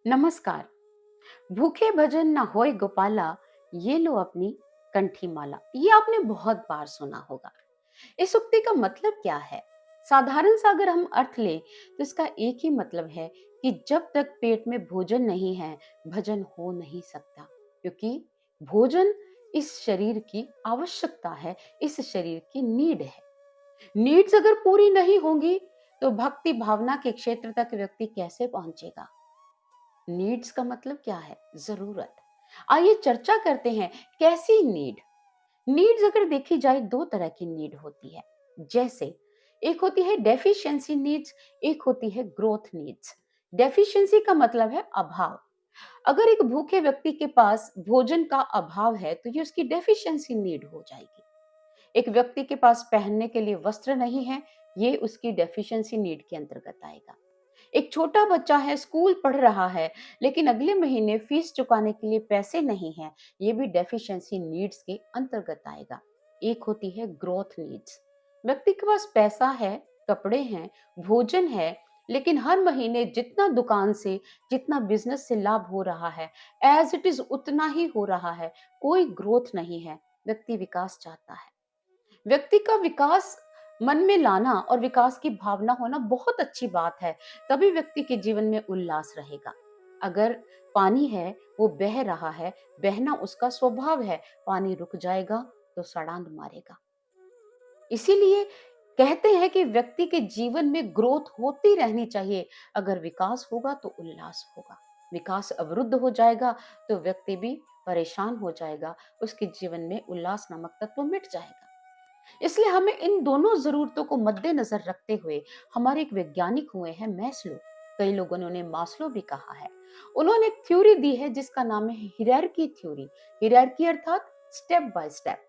नमस्कार। भूखे भजन न होए गोपाला, ये लो अपनी कंठी माला। ये आपने बहुत बार सुना होगा। इस उक्ति का मतलब क्या है? साधारण सा अगर हम अर्थ लें तो इसका एक ही मतलब है कि जब तक पेट में भोजन नहीं है, भजन हो नहीं सकता। क्योंकि भोजन इस शरीर की आवश्यकता है, इस शरीर की नीड है। नीड्स अगर पूरी नहीं होंगी तो भक्ति भावना के क्षेत्र तक व्यक्ति कैसे पहुंचेगा? नीड्स का मतलब क्या है? जरूरत। आइए चर्चा करते हैं। कैसी नीड? नीड्स अगर देखी जाए दो तरह की नीड होती है। जैसे एक होती है डेफिशिएंसी नीड्स, एक होती है ग्रोथ नीड्स। डेफिशिएंसी का मतलब है अभाव। अगर एक भूखे व्यक्ति के पास भोजन का अभाव है तो ये उसकी डेफिशिएंसी नीड हो जाएगी। एक व्यक्ति के पास पहनने के लिए वस्त्र नहीं है, ये उसकी डेफिशिएंसी नीड के अंतर्गत आएगा। एक छोटा बच्चा है, स्कूल पढ़ रहा है, लेकिन अगले महीने फीस चुकाने के लिए पैसे नहीं है, ये भी डेफिशिएंसी नीड्स के अंतर्गत आएगा। एक होती है ग्रोथ नीड्स। व्यक्ति के पास पैसा है, कपड़े हैं, भोजन है, लेकिन हर महीने जितना दुकान से, जितना बिजनेस से लाभ हो रहा है, एज इट इज उतना ही हो रहा है, कोई ग्रोथ नहीं है। व्यक्ति विकास चाहता है। व्यक्ति का विकास मन में लाना और विकास की भावना होना बहुत अच्छी बात है। तभी व्यक्ति के जीवन में उल्लास रहेगा। अगर पानी है, वो बह रहा है, बहना उसका स्वभाव है, पानी रुक जाएगा तो सड़ांध मारेगा। इसीलिए कहते हैं कि व्यक्ति के जीवन में ग्रोथ होती रहनी चाहिए। अगर विकास होगा तो उल्लास होगा। विकास अवरुद्ध हो जाएगा तो व्यक्ति भी परेशान हो जाएगा, उसके जीवन में उल्लास नामक तत्व मिट जाएगा। इसलिए हमें इन दोनों जरूरतों को मद्देनजर रखते हुए, हमारे एक वैज्ञानिक हुए हैं मैस्लो, कई लोगों ने उन्हें मास्लो भी कहा है। उन्होंने एक थ्योरी दी है जिसका नाम है हिरार्की थ्योरी। हिरार्की अर्थात स्टेप बाय स्टेप।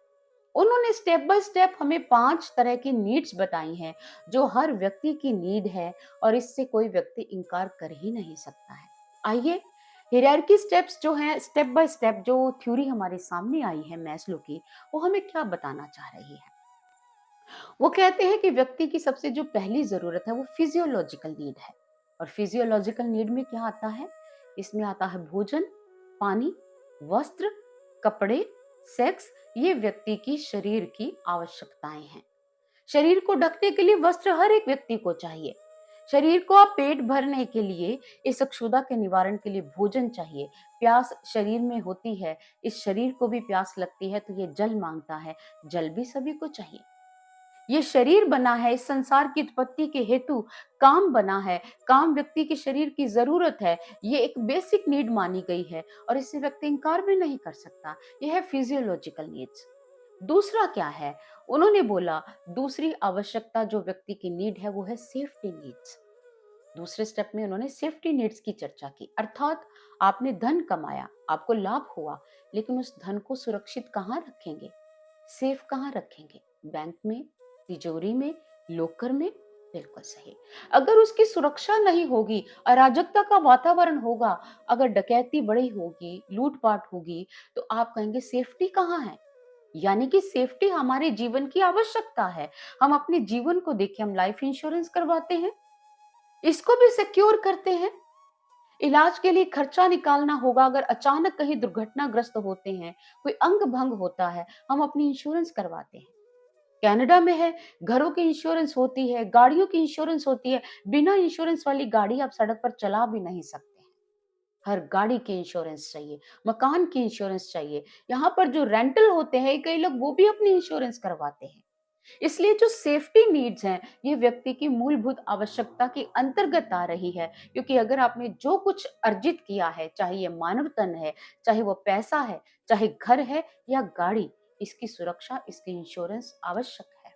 उन्होंने स्टेप बाय स्टेप हमें 5 तरह की नीड्स बताई हैं, जो हर व्यक्ति की नीड है और इससे कोई व्यक्ति इनकार कर ही नहीं सकता है। आइए हिरार्की स्टेप्स जो हैं, स्टेप बाय स्टेप जो थ्योरी हमारे सामने आई है मैस्लो की, वो हमें क्या बताना चाह रही है। वो कहते हैं कि व्यक्ति की सबसे जो पहली जरूरत है वो फिजियोलॉजिकल नीड है। और फिजियोलॉजिकल नीड में क्या आता है? इसमें आता है भोजन, पानी, वस्त्र, कपड़े, सेक्स। ये व्यक्ति की शरीर की आवश्यकताएं हैं। शरीर को ढकने के लिए वस्त्र हर एक व्यक्ति को चाहिए। शरीर को आप पेट भरने के लिए, इस क्षुधा के निवारण के लिए भोजन चाहिए। प्यास शरीर में होती है, इस शरीर को भी प्यास लगती है तो ये जल मांगता है। जल भी सभी को चाहिए। ये शरीर बना है इस संसार की उत्पत्ति के हेतु। काम बना है, काम व्यक्ति के शरीर की जरूरत है। ये एक बेसिक नीड मानी गई है और इससे व्यक्ति इनकार भी नहीं कर सकता। यह है फिजियोलॉजिकल नीड्स। दूसरा क्या है? उन्होंने बोला दूसरी आवश्यकता जो व्यक्ति की नीड है वो है सेफ्टी नीड्स। दूसरे स्टेप में उन्होंने सेफ्टी नीड्स की चर्चा की। अर्थात आपने धन कमाया, आपको लाभ हुआ, लेकिन उस धन को सुरक्षित कहाँ रखेंगे? सेफ कहाँ रखेंगे? बैंक में, तिजोरी में, लॉकर में? बिल्कुल सही। अगर उसकी सुरक्षा नहीं होगी, अराजकता का वातावरण होगा, अगर डकैती बढ़ी होगी, लूटपाट होगी, तो आप कहेंगे सेफ्टी कहाँ है? यानी कि सेफ्टी हमारे जीवन की आवश्यकता है। हम अपने जीवन को देखिए, हम लाइफ इंश्योरेंस करवाते हैं, इसको भी सिक्योर करते हैं। इलाज के लिए खर्चा निकालना होगा, अगर अचानक कहीं दुर्घटनाग्रस्त होते हैं, कोई अंग भंग होता है, हम अपनी इंश्योरेंस करवाते हैं। कनाडा में है, घरों की इंश्योरेंस होती है, गाड़ियों की इंश्योरेंस होती है। बिना इंश्योरेंस वाली गाड़ी आप सड़क पर चला भी नहीं सकते हैं। हर गाड़ी की इंश्योरेंस चाहिए, मकान की इंश्योरेंस चाहिए। यहाँ पर जो रेंटल होते हैं, कई लोग वो भी अपनी इंश्योरेंस करवाते हैं। इसलिए जो सेफ्टी नीड्स हैं, ये व्यक्ति की मूलभूत आवश्यकता के अंतर्गत आ रही है। क्योंकि अगर आपने जो कुछ अर्जित किया है, चाहे ये मानव तन है, चाहे वो पैसा है, चाहे घर है या गाड़ी, इसकी सुरक्षा, इसकी इंश्योरेंस आवश्यक है।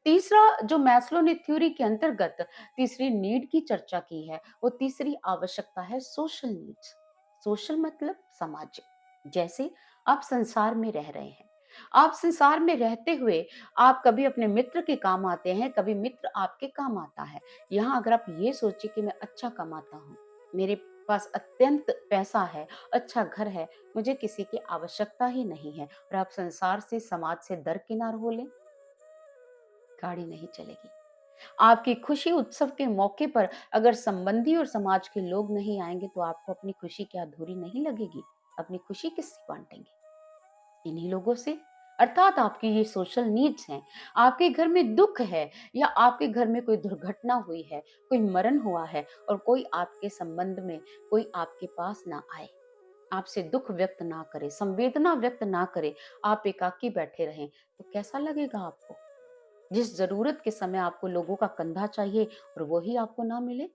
तीसरा जो मैस्लो ने थ्योरी के अंतर्गत तीसरी नीड की चर्चा की है, वो तीसरी आवश्यकता है सोशल नीड्स। सोशल मतलब सामाजिक। जैसे आप संसार में रह रहे हैं, आप संसार में रहते हुए आप कभी अपने मित्र के काम आते हैं, कभी मित्र आपके काम आता है। यहाँ अगर आप ये सोचिए कि मैं अच्छा कमाता हूँ, मेरे पास अत्यंत पैसा है, अच्छा घर है, मुझे किसी की आवश्यकता ही नहीं है, और आप संसार से, समाज से दरकिनार हो लें, गाड़ी नहीं चलेगी। आपकी खुशी उत्सव के मौके पर अगर संबंधी और समाज के लोग नहीं आएंगे तो आपको अपनी खुशी क्या अधूरी नहीं लगेगी? अपनी खुशी किससे बांटेंगे? इन्हीं लोगों से। अर्थात आपकी ये सोशल नीड्स हैं। आपके घर में दुख है या आपके घर में कोई दुर्घटना हुई है, कोई मरण हुआ है और कोई आपके संबंध में, कोई आपके पास ना आए, आपसे दुख व्यक्त ना करे, संवेदना व्यक्त ना करे, आप एकाकी बैठे रहें, तो कैसा लगेगा आपको? जिस जरूरत के समय आपको लोगों का कंधा चाहिए और वो ही आपको ना मिले।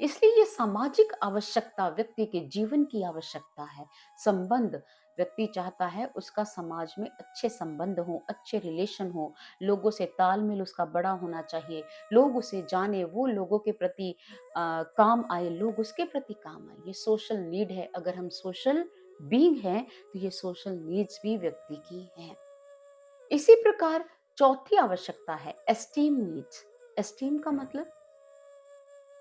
इसलिए ये सामाजिक आवश्यकता व्यक्ति के जीवन की आवश्यकता है। संबंध, व्यक्ति चाहता है उसका समाज में अच्छे संबंध हो, अच्छे रिलेशन हो, लोगों से तालमेल उसका बड़ा होना चाहिए, लोग उसे जाने, वो लोगों के प्रति काम आए, लोग उसके प्रति काम आए। ये सोशल नीड है। अगर हम सोशल बीइंग हैं तो ये सोशल नीड्स भी व्यक्ति की हैं। इसी प्रकार चौथी आवश्यकता है एस्टीम नीड्स। एस्टीम का मतलब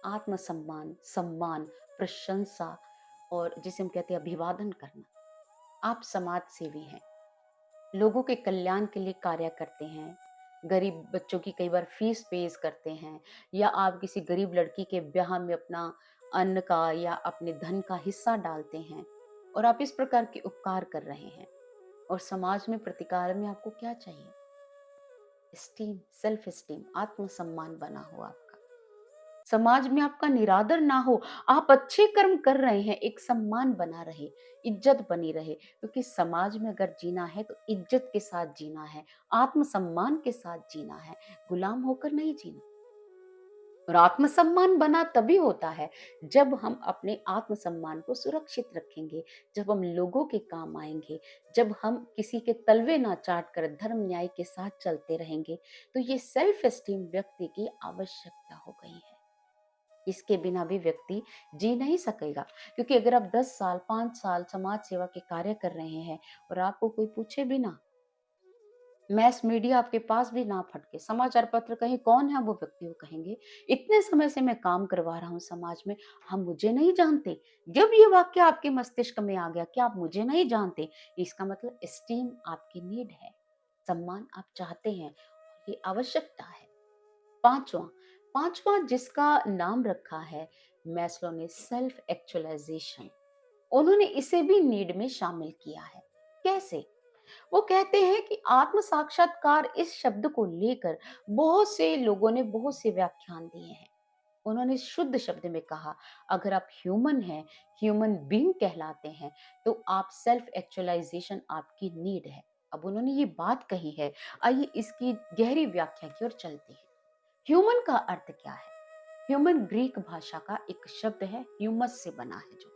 आत्मसम्मान, सम्मान, प्रशंसा और जिसे हम कहते हैं अभिवादन करना। आप समाज सेवी हैं, लोगों के कल्याण के लिए कार्य करते हैं, गरीब बच्चों की कई बार फीस पेश करते हैं या आप किसी गरीब लड़की के ब्याह में अपना अन्न का या अपने धन का हिस्सा डालते हैं और आप इस प्रकार के उपकार कर रहे हैं और समाज में प्रतिकार में आपको क्या चाहिए? स्टीम, सेल्फ स्टीम, आत्मसम्मान बना हो आपका। समाज में आपका निरादर ना हो, आप अच्छे कर्म कर रहे हैं, एक सम्मान बना रहे, इज्जत बनी रहे, क्योंकि समाज में अगर जीना है तो इज्जत के साथ जीना है, आत्मसम्मान के साथ जीना है, गुलाम होकर नहीं जीना। और आत्मसम्मान बना तभी होता है जब हम अपने आत्मसम्मान को सुरक्षित रखेंगे, जब हम लोगों के काम आएंगे, जब हम किसी के तलवे ना चाट कर धर्म न्याय के साथ चलते रहेंगे। तो ये सेल्फ एस्टीम व्यक्ति की आवश्यकता हो गई है। इसके बिना भी व्यक्ति जी नहीं सकेगा, क्योंकि अगर आप 10 साल 5 साल समाज सेवा के कार्य कर रहे हैं और आपको कोई पूछे भी ना, मैस मीडिया आपके पास भी ना फटके, समाचार पत्र कहीं कौन है वो व्यक्ति, वो कहेंगे इतने समय से मैं काम करवा रहा हूँ समाज में, हम मुझे नहीं जानते। जब ये वाक्य आपके मस्तिष्क में आ गया कि आप मुझे नहीं जानते, इसका मतलब स्टीम आपकी नीड है, सम्मान आप चाहते हैं, ये आवश्यकता है। पांचवा, पांचवा जिसका नाम रखा है मैस्लो ने, सेल्फ एक्चुअलाइजेशन। उन्होंने इसे भी नीड में शामिल किया है। कैसे? वो कहते हैं कि आत्म साक्षात्कार इस शब्द को लेकर बहुत से लोगों ने बहुत से व्याख्यान दिए हैं। उन्होंने शुद्ध शब्द में कहा, अगर आप ह्यूमन हैं, ह्यूमन बीइंग कहलाते हैं, तो आप सेल्फ एक्चुअलाइजेशन आपकी नीड है। अब उन्होंने ये बात कही है, आइए इसकी गहरी व्याख्या की ओर चलते हैं। ह्यूमन का अर्थ क्या है? ह्यूमन ग्रीक भाषा का एक शब्द है, ह्यूमस से बना है जो,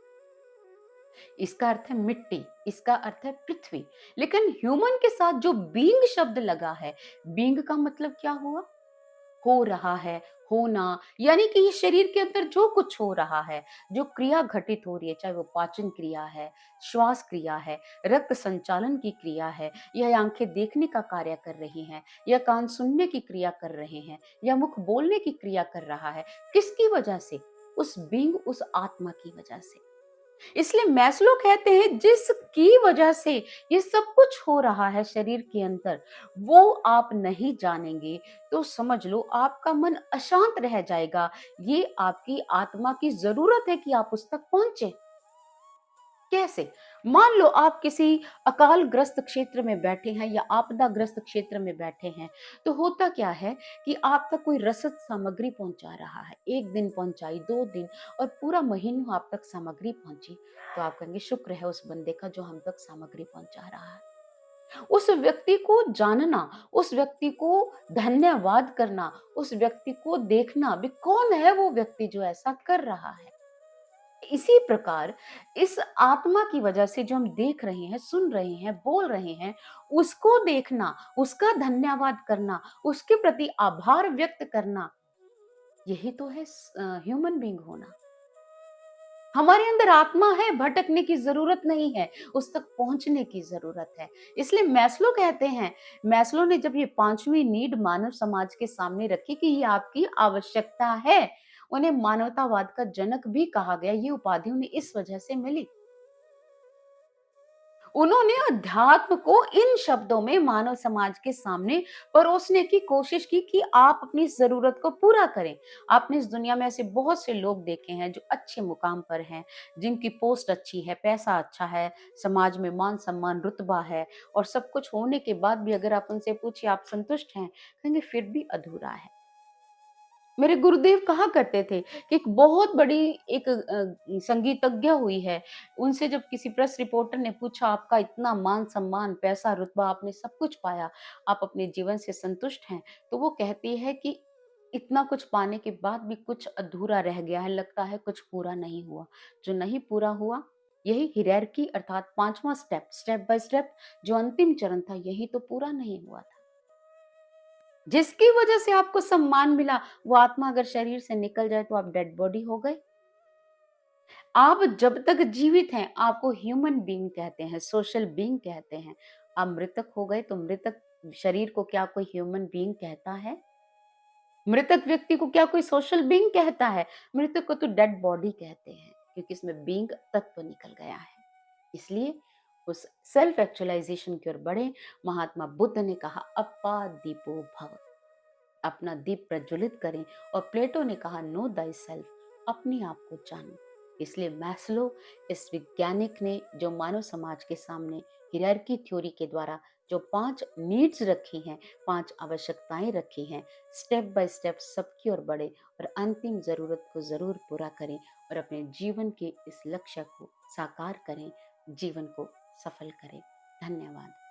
इसका अर्थ है मिट्टी, इसका अर्थ है पृथ्वी। लेकिन ह्यूमन के साथ जो बीइंग शब्द लगा है, बीइंग का मतलब क्या हुआ? हो रहा है, होना, यानी कि ये शरीर के अंदर जो कुछ हो रहा है, जो क्रिया घटित हो रही है, चाहे वो पाचन क्रिया है, श्वास क्रिया है, रक्त संचालन की क्रिया है, या आंखें देखने का कार्य कर रही हैं, या कान सुनने की क्रिया कर रहे हैं, या मुख बोलने की क्रिया कर रहा है, किसकी वजह से? उस बीइंग, उस आत्मा की वजह से। इसलिए मैस्लो कहते हैं जिसकी वजह से ये सब कुछ हो रहा है शरीर के अंदर, वो आप नहीं जानेंगे तो समझ लो आपका मन अशांत रह जाएगा। ये आपकी आत्मा की जरूरत है कि आप उस तक पहुंचे। कैसे? मान लो आप किसी अकाल ग्रस्त क्षेत्र में बैठे हैं या आपदा ग्रस्त क्षेत्र में बैठे हैं, तो होता क्या है कि आप तक कोई रसद सामग्री पहुंचा रहा है, एक दिन पहुंचाई, 2 दिन और पूरा महीनों आप तक सामग्री पहुंची, तो आप कहेंगे शुक्र है उस बंदे का जो हम तक सामग्री पहुंचा रहा है। उस व्यक्ति को जानना, उस व्यक्ति को धन्यवाद करना, उस व्यक्ति को देखना भी, कौन है वो व्यक्ति जो ऐसा कर रहा है। इसी प्रकार इस आत्मा की वजह से जो हम देख रहे हैं, सुन रहे हैं, बोल रहे हैं, उसको देखना, उसका धन्यवाद करना, उसके प्रति आभार व्यक्त करना, यही तो है ह्यूमन बीइंग होना। हमारे अंदर आत्मा है, भटकने की जरूरत नहीं है, उस तक पहुंचने की जरूरत है। इसलिए मैस्लो कहते हैं, मैस्लो ने जब ये पांचवी नीड मानव समाज के सामने रखी कि ये आपकी आवश्यकता है, उन्हें मानवतावाद का जनक भी कहा गया। ये उपाधि उन्हें इस वजह से मिली। उन्होंने अध्यात्म को इन शब्दों में मानव समाज के सामने परोसने की कोशिश की कि आप अपनी इस ज़रूरत को पूरा करें। आपने इस दुनिया में ऐसे बहुत से लोग देखे हैं जो अच्छे मुकाम पर हैं, जिनकी पोस्ट अच्छी है, पैसा अच्छा है, समाज में मान-सम्मान, रुतबा है और सब कुछ होने के बाद भी अगर आप उनसे पूछिए आप संतुष्ट हैं? कहेंगे फिर भी अधूरा है। मेरे गुरुदेव कहा करते थे कि एक बहुत बड़ी एक संगीतज्ञ हुई है, उनसे जब किसी प्रेस रिपोर्टर ने पूछा आपका इतना मान-सम्मान, पैसा, रुतबा आपने सब कुछ पाया, आप अपने जीवन से संतुष्ट हैं? तो वो कहती है कि इतना कुछ पाने के बाद भी कुछ अधूरा रह गया है, लगता है कुछ पूरा नहीं हुआ। जो नहीं पूरा हुआ, यही हायरार्की अर्थात 5वां स्टेप, स्टेप बाय स्टेप जो अंतिम चरण था, यही तो पूरा नहीं हुआ था। जिसकी वजह से आपको सम्मान मिला, वो आत्मा अगर शरीर से निकल जाए तो आप डेड बॉडी हो गए। आप जब तक जीवित हैं, आपको ह्यूमन बीइंग कहते हैं, सोशल बीइंग कहते हैं। आप मृतक हो गए तो मृतक शरीर को क्या कोई ह्यूमन बीइंग कहता है? मृतक व्यक्ति को क्या कोई सोशल बीइंग कहता है? मृतक को तो डेड बॉडी कहते हैं, क्योंकि इसमें बीइंग तत्व निकल गया है। इसलिए उस सेल्फ एक्चुअलाइजेशन की ओर बढ़े। महात्मा बुद्ध ने कहा अप्पा दीपो भव। अपना दीप प्रज्वलित करें और प्लेटो ने कहा नो दाई सेल्फ, अपने आप को जानो। इसलिए मैस्लो इस वैज्ञानिक ने जो मानव समाज के सामने हिरार्की थ्योरी के द्वारा जो 5 नीड्स रखी हैं, 5 आवश्यकताएं रखी हैं, स्टेप बाय स्टेप सबकी ओर बढ़े और अंतिम जरूरत को जरूर पूरा करें और अपने जीवन के इस लक्ष्य को साकार करें, जीवन को सफल करें। धन्यवाद।